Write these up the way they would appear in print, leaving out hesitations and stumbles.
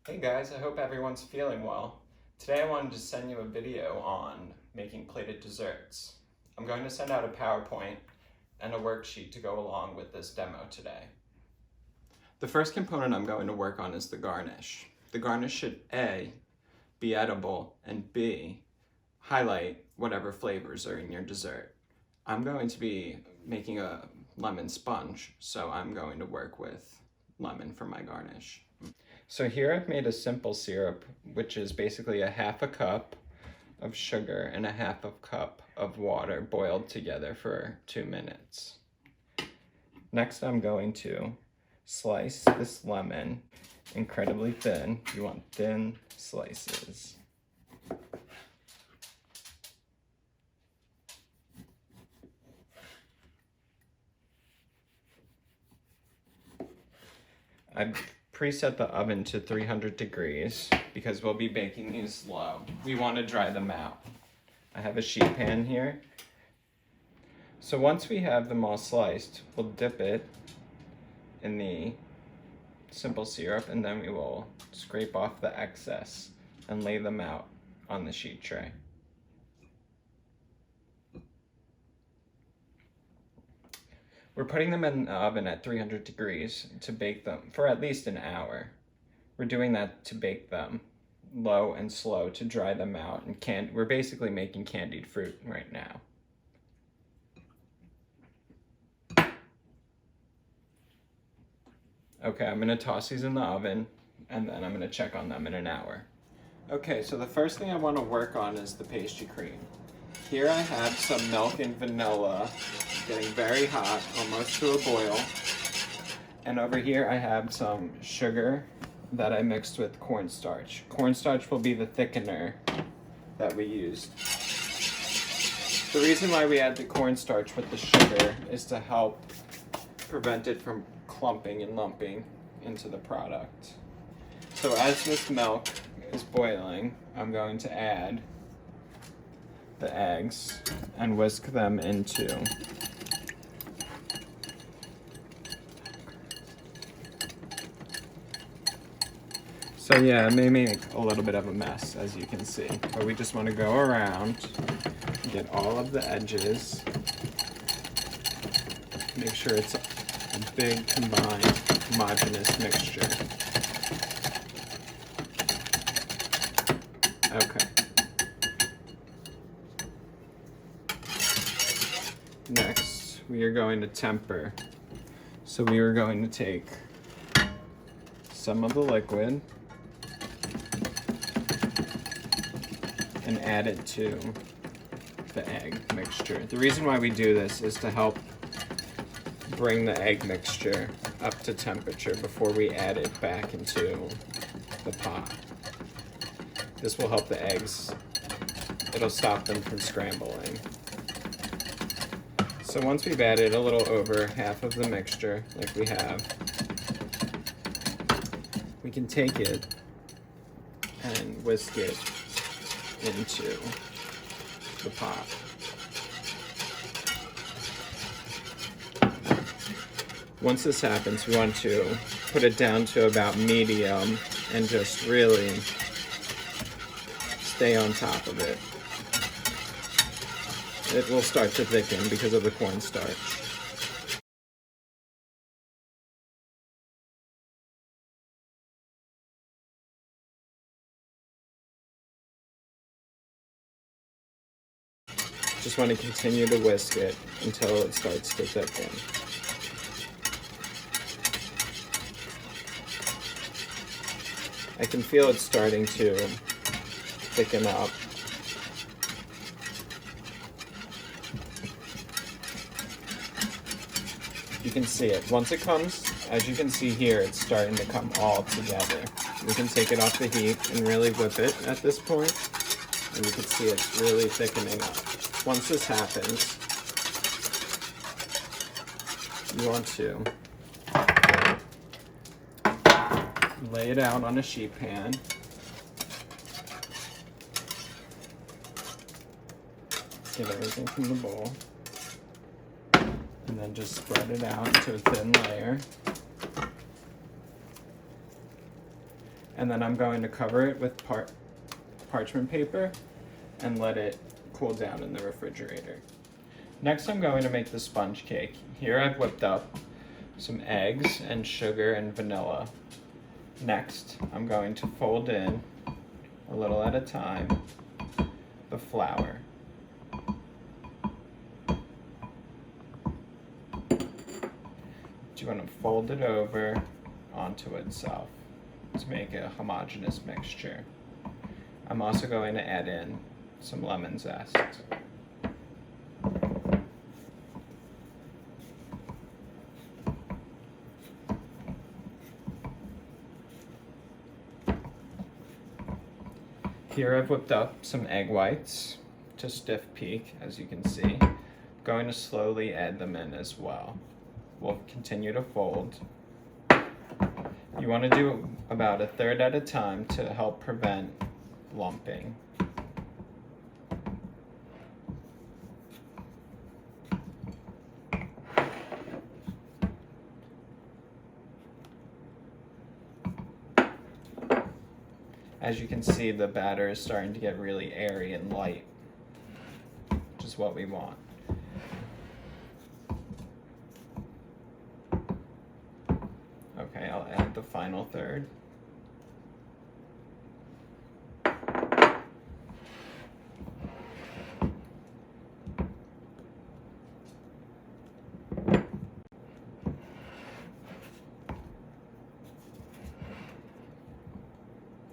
Hey guys, I hope everyone's feeling well. Today I wanted to send you a video on making plated desserts. I'm going to send out a PowerPoint and a worksheet to go along with this demo today. The first component I'm going to work on is the garnish. The garnish should A, be edible, and B, highlight whatever flavors are in your dessert. I'm going to be making a lemon sponge, so I'm going to work with lemon for my garnish. So here I've made a simple syrup, which is basically a half a cup of sugar and a half a cup of water boiled together for 2 minutes. Next I'm going to slice this lemon incredibly thin. You want thin slices. I've preset the oven to 300 degrees because we'll be baking these low. We want to dry them out. I have a sheet pan here. So once we have them all sliced, we'll dip it in the simple syrup and then we will scrape off the excess and lay them out on the sheet tray. We're putting them in the oven at 300 degrees to bake them for at least an hour. We're doing that to bake them low and slow to dry them out, and we're basically making candied fruit right now. Okay, I'm gonna toss these in the oven and then I'm gonna check on them in an hour. Okay, so the first thing I wanna work on is the pastry cream. Here I have some milk and vanilla getting very hot, almost to a boil. And over here I have some sugar that I mixed with cornstarch. Cornstarch will be the thickener that we used. The reason why we add the cornstarch with the sugar is to help prevent it from clumping and lumping into the product. So as this milk is boiling, I'm going to add the eggs and whisk them into So yeah, it may make a little bit of a mess, as you can see, but we just want to go around, get all of the edges, make sure it's a big combined homogeneous mixture. Okay. Next, we are going to temper. So we are going to take some of the liquid and add it to the egg mixture. The reason why we do this is to help bring the egg mixture up to temperature before we add it back into the pot. This will help the eggs. It'll stop them from scrambling. So once we've added a little over half of the mixture, like we have, we can take it and whisk it into the pot. Once this happens, we want to put it down to about medium and just really stay on top of it. It will start to thicken because of the cornstarch. Just want to continue to whisk it until it starts to thicken. I can feel it starting to thicken up. You can see it. Once it comes, as you can see here, it's starting to come all together. We can take it off the heat and really whip it at this point, and you can see it's really thickening up. Once this happens, you want to lay it out on a sheet pan. Get everything from the bowl. And then just spread it out into a thin layer. And then I'm going to cover it with parchment paper and let it cool down in the refrigerator. Next, I'm going to make the sponge cake. Here I've whipped up some eggs and sugar and vanilla. Next, I'm going to fold in, a little at a time, the flour. You want to fold it over onto itself to make a homogeneous mixture. I'm also going to add in some lemon zest. Here I've whipped up some egg whites to stiff peak, as you can see. I'm going to slowly add them in as well. We'll continue to fold. You want to do about a third at a time to help prevent lumping. As you can see, the batter is starting to get really airy and light, which is what we want. Okay, I'll add the final third.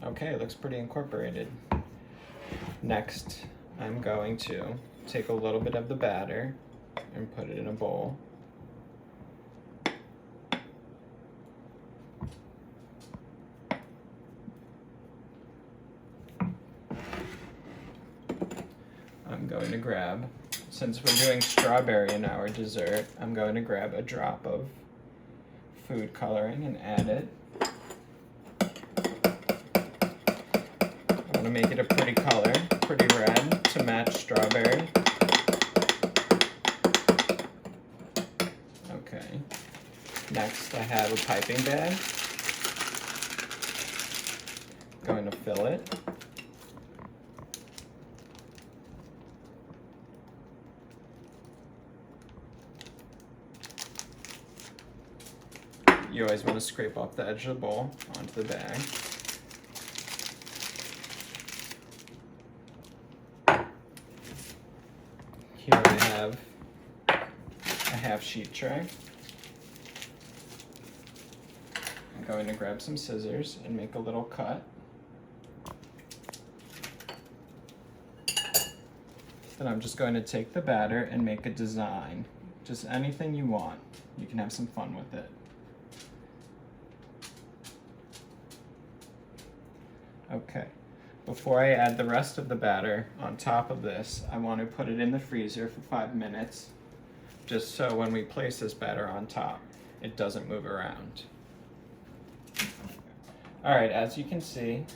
Okay, it looks pretty incorporated. Next, I'm going to take a little bit of the batter and put it in a bowl. I'm going to grab, since we're doing strawberry in our dessert, I'm going to grab a drop of food coloring and add it. I want to make it a pretty color, pretty red, to match strawberry. Okay. Next, I have a piping bag. Going to fill it. You always want to scrape off the edge of the bowl onto the bag. Here we have a half sheet tray. I'm going to grab some scissors and make a little cut. Then I'm just going to take the batter and make a design. Just anything you want. You can have some fun with it. Okay, before I add the rest of the batter on top of this, I want to put it in the freezer for 5 minutes, just so when we place this batter on top, it doesn't move around. All right, as you can see,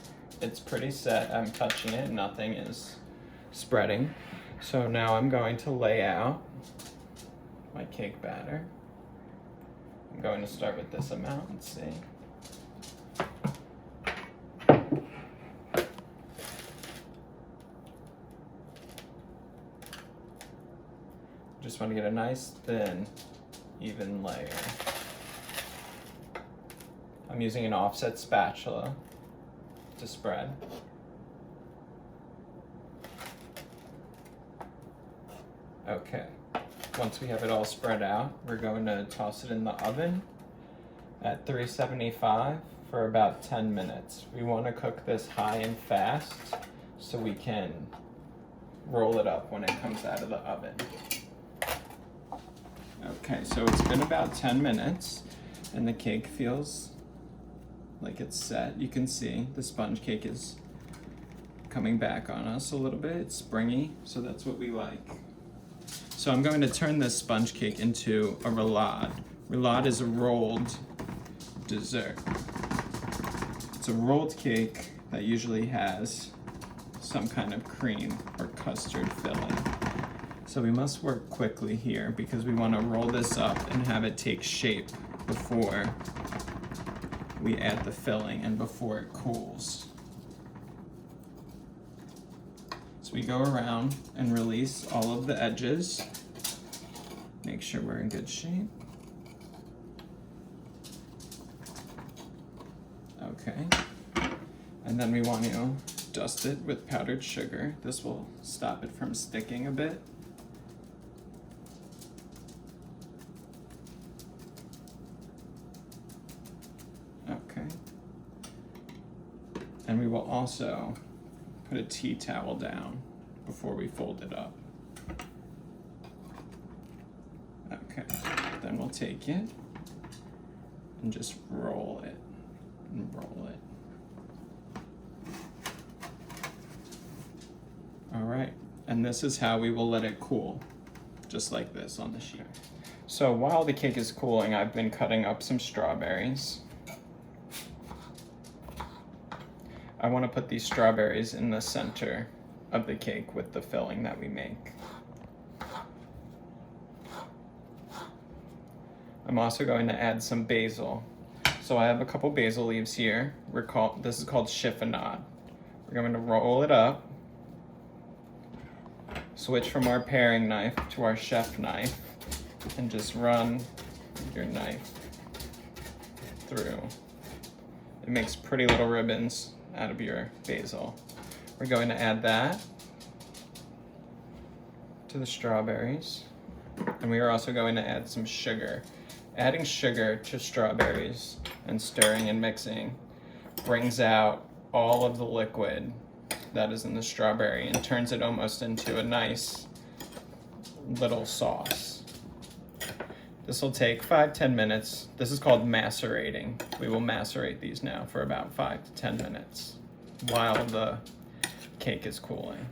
it's pretty set. I'm touching it, nothing is spreading. So now I'm going to lay out my cake batter. I'm going to start with this amount and see. Just want to get a nice thin, even layer. I'm using an offset spatula to spread. Okay, once we have it all spread out, we're going to toss it in the oven at 375 for about 10 minutes. We want to cook this high and fast so we can roll it up when it comes out of the oven. Okay, so it's been about 10 minutes and the cake feels like it's set. You can see the sponge cake is coming back on us a little bit. It's springy, so that's what we like. So I'm going to turn this sponge cake into a roulade. Roulade is a rolled dessert. It's a rolled cake that usually has some kind of cream or custard filling. So we must work quickly here because we want to roll this up and have it take shape before we add the filling and before it cools. So we go around and release all of the edges. Make sure we're in good shape. Okay. And then we want to dust it with powdered sugar. This will stop it from sticking a bit. Okay. And we will also put a tea towel down before we fold it up. Okay, then we'll take it and just roll it and roll it. All right, and this is how we will let it cool, just like this on the sheet. So while the cake is cooling, I've been cutting up some strawberries. I want to put these strawberries in the center of the cake with the filling that we make. I'm also going to add some basil. So I have a couple basil leaves here. This is called chiffonade. We're going to roll it up, switch from our paring knife to our chef knife, and just run your knife through. It makes pretty little ribbons out of your basil. We're going to add that to the strawberries. And we are also going to add some sugar. Adding sugar to strawberries and stirring and mixing brings out all of the liquid that is in the strawberry and turns it almost into a nice little sauce. This will take 5-10 minutes. This is called macerating. We will macerate these now for about 5 to 10 minutes while the cake is cooling.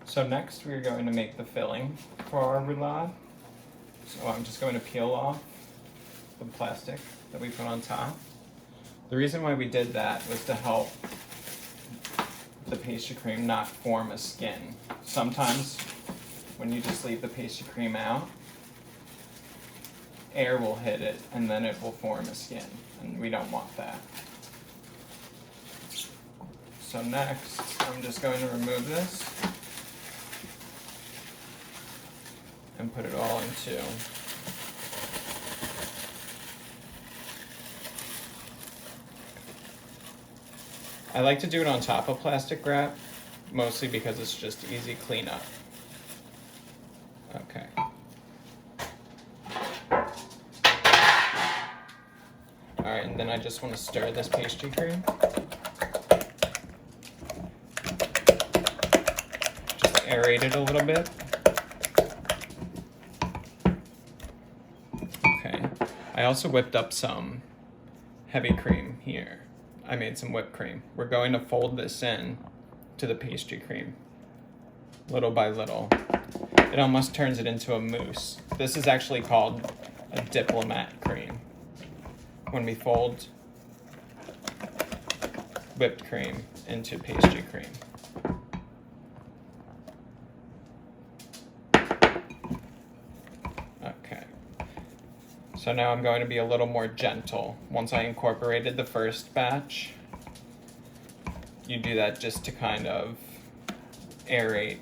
So next we're going to make the filling for our roulade. So I'm just going to peel off the plastic that we put on top. The reason why we did that was to help the pastry cream not form a skin. Sometimes when you just leave the pastry cream out, air will hit it and then it will form a skin, and we don't want that. So next, I'm just going to remove this and put it all into I like to do it on top of plastic wrap, mostly because it's just easy cleanup. Okay. All right, and then I just want to stir this pastry cream. Just aerate it a little bit. Okay. I also whipped up some heavy cream here. I made some whipped cream. We're going to fold this in to the pastry cream, little by little. It almost turns it into a mousse. This is actually called a diplomat cream. When we fold whipped cream into pastry cream. Okay. So now I'm going to be a little more gentle. Once I incorporated the first batch, you do that just to kind of aerate.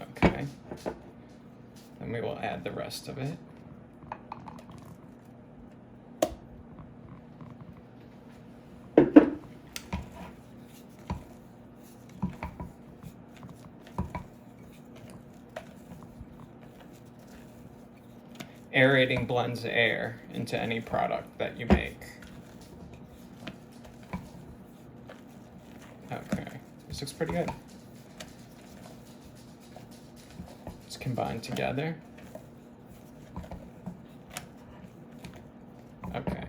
Okay. Then we will add the rest of it. Aerating blends air into any product that you make. Okay, this looks pretty good. It's combined together. Okay.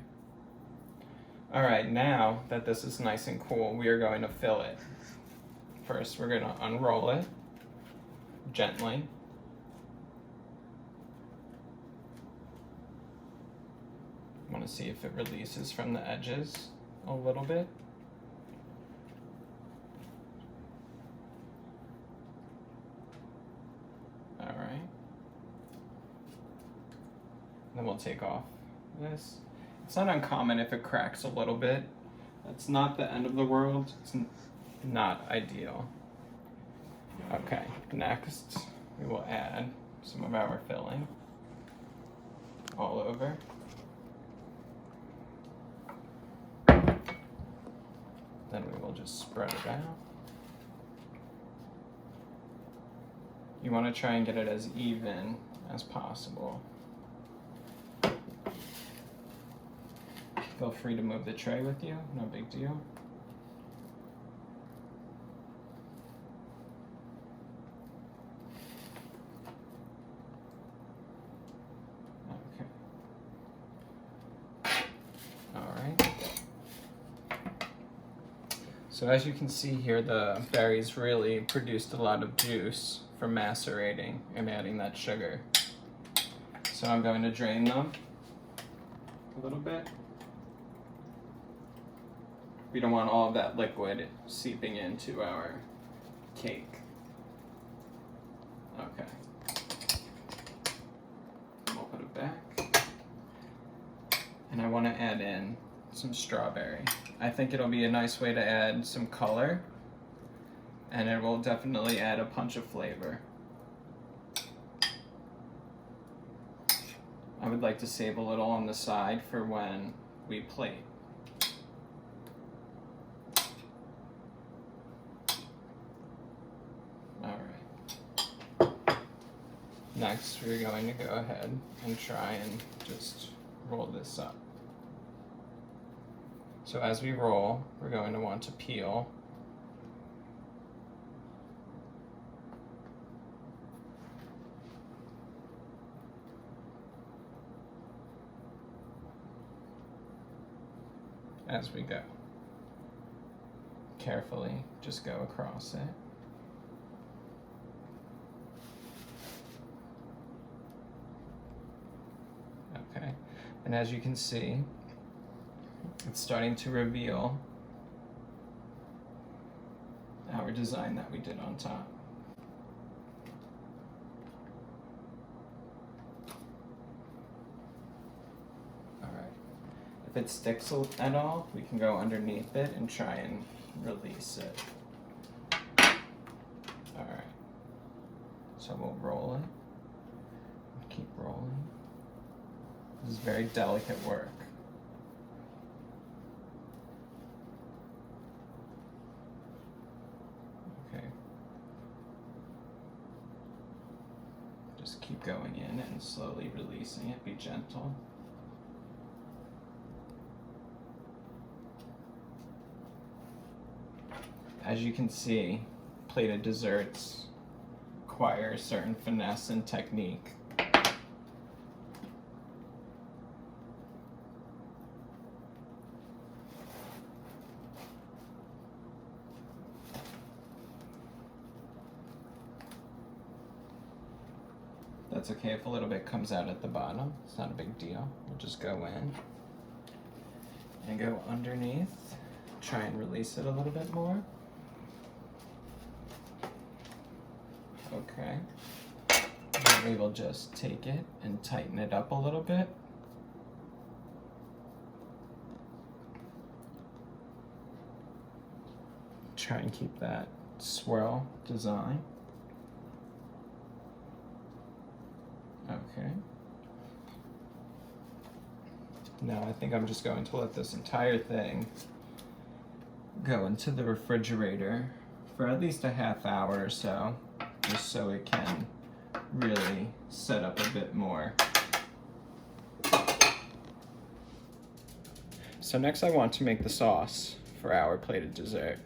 All right, now that this is nice and cool, we are going to fill it. First, we're going to unroll it gently. I want to see if it releases from the edges a little bit. All right. take off this. It's not uncommon if it cracks a little bit. That's not the end of the world. It's not ideal. Okay, next we will add some of our filling all over. Then we will just spread it out. You want to try and get it as even as possible. Feel free to move the tray with you, no big deal. Okay. All right. So as you can see here, the berries really produced a lot of juice from macerating and adding that sugar. So I'm going to drain them a little bit. We don't want all of that liquid seeping into our cake. Okay. We'll put it back. And I want to add in some strawberry. I think it'll be a nice way to add some color, and it will definitely add a punch of flavor. I would like to save a little on the side for when we plate. Next, we're going to go ahead and try and just roll this up. So as we roll, we're going to want to peel. As we go. Carefully, just go across it. Okay, and as you can see, it's starting to reveal our design that we did on top. All right, if it sticks at all, we can go underneath it and try and release it. All right, so we'll roll it, keep rolling. This is very delicate work. Okay. Just keep going in and slowly releasing it. Be gentle. As you can see, plated desserts require a certain finesse and technique. That's okay if a little bit comes out at the bottom. It's not a big deal. We'll just go in and go underneath. Try and release it a little bit more. Okay. Then we will just take it and tighten it up a little bit. Try and keep that swirl design. Okay. Now I think I'm just going to let this entire thing go into the refrigerator for at least a half hour or so, just so it can really set up a bit more. So next I want to make the sauce for our plated dessert.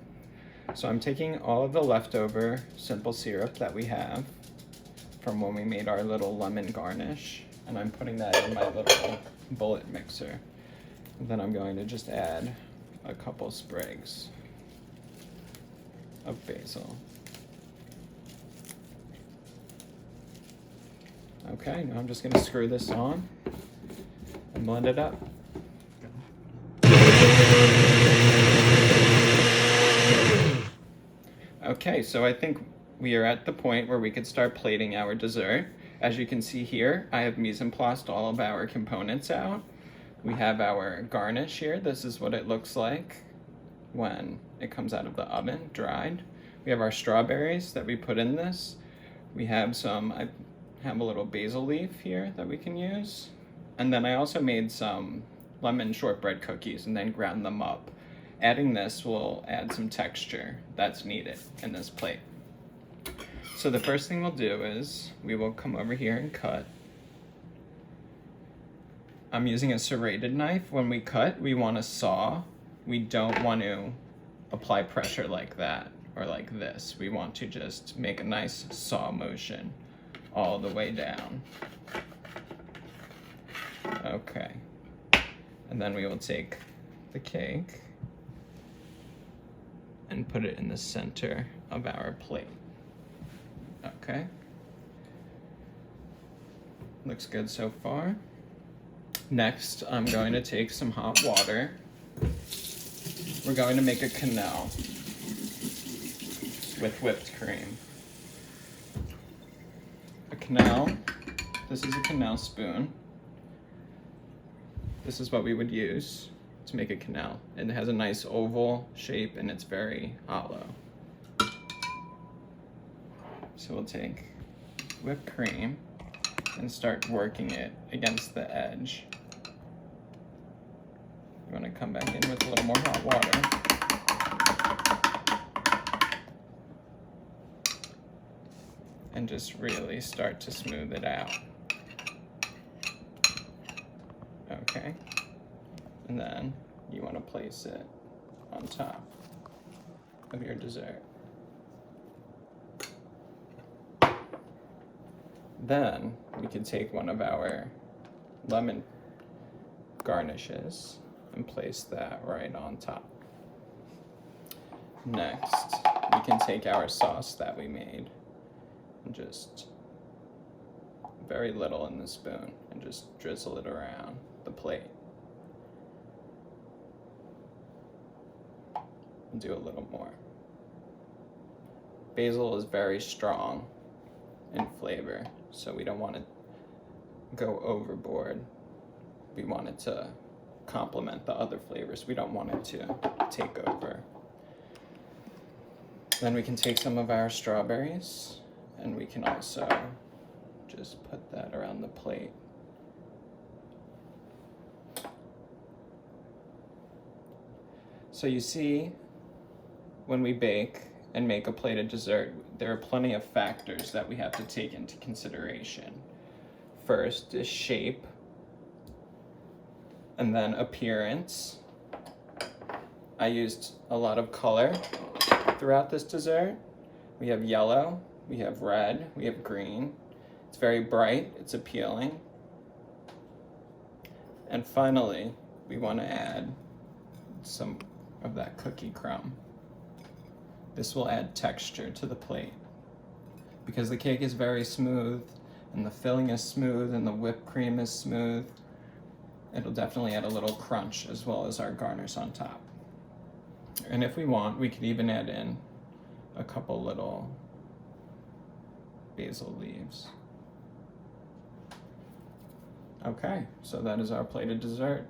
So I'm taking all of the leftover simple syrup that we have from when we made our little lemon garnish, and I'm putting that in my little bullet mixer. And then I'm going to just add a couple sprigs of basil. Okay, now I'm just going to screw this on and blend it up. Okay, so I think we are at the point where we could start plating our dessert. As you can see here, I have mise en placed all of our components out. We have our garnish here. This is what it looks like when it comes out of the oven, dried. We have our strawberries that we put in this. We have I have a little basil leaf here that we can use. And then I also made some lemon shortbread cookies and then ground them up. Adding this will add some texture that's needed in this plate. So the first thing we'll do is we will come over here and cut. I'm using a serrated knife. When we cut, we want to saw. We don't want to apply pressure like that or like this. We want to just make a nice saw motion all the way down. Okay. And then we will take the cake and put it in the center of our plate. Okay. Looks good so far. Next, I'm going to take some hot water. We're going to make a canal with whipped cream. A canal, this is a canal spoon. This is what we would use to make a canal. And it has a nice oval shape and it's very hollow. So we'll take whipped cream and start working it against the edge. You want to come back in with a little more hot water. And just really start to smooth it out. Okay. And then you want to place it on top of your dessert. Then we can take one of our lemon garnishes and place that right on top. Next, we can take our sauce that we made and just very little in the spoon and just drizzle it around the plate. And do a little more. Basil is very strong in flavor, so we don't want to go overboard. We want it to complement the other flavors. We don't want it to take over. Then we can take some of our strawberries and we can also just put that around the plate. So you see, when we bake and make a plate of dessert, there are plenty of factors that we have to take into consideration. First is shape, and then appearance. I used a lot of color throughout this dessert. We have yellow, we have red, we have green. It's very bright, it's appealing. And finally, we want to add some of that cookie crumb. This will add texture to the plate. Because the cake is very smooth, and the filling is smooth, and the whipped cream is smooth, it'll definitely add a little crunch as well as our garnish on top. And if we want, we could even add in a couple little basil leaves. Okay, so that is our plated dessert.